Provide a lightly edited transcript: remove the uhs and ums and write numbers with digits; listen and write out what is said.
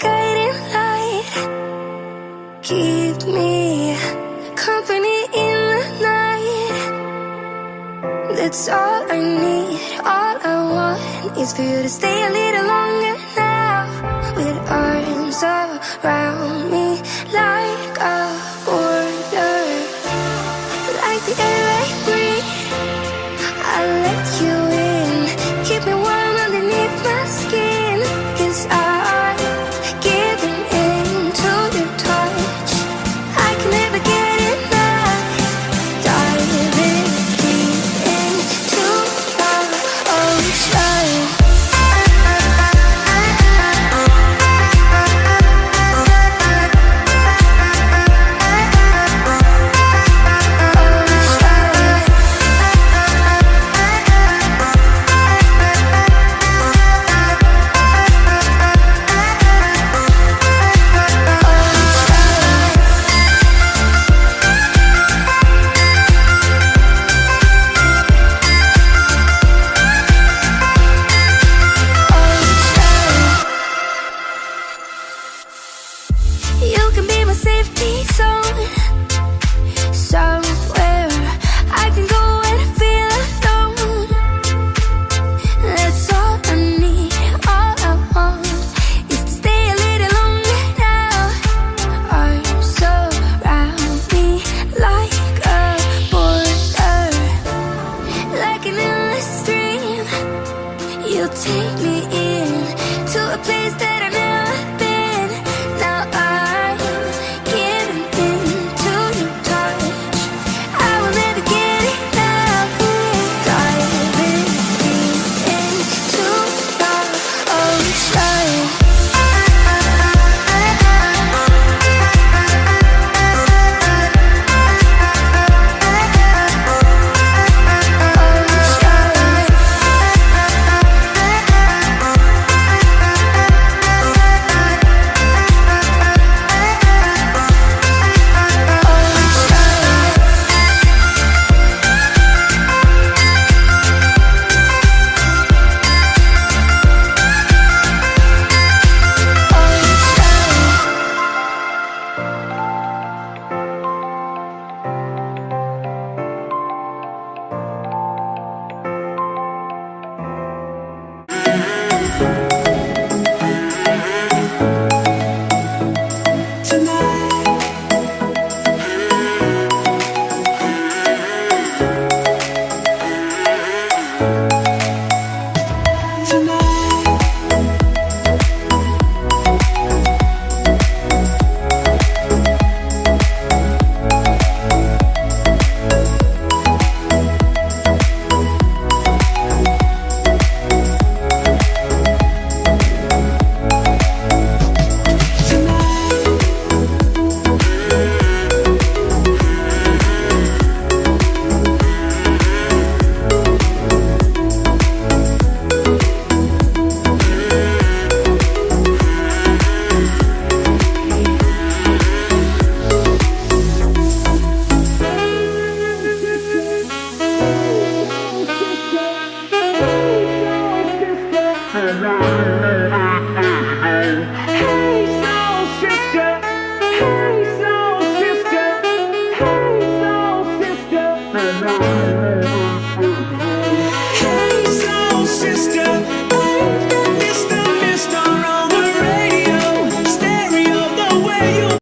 guiding light. Keep me company in the night. That's all I need, all I want is for you to stay a little longer now. With arms around me like a border, like the air I breathe. I'll let you in, keep me warm underneath my skin. 'Cause I'm giving in to your touch. I can never get enough. Diving deep into the ocean. You can be my safety zone.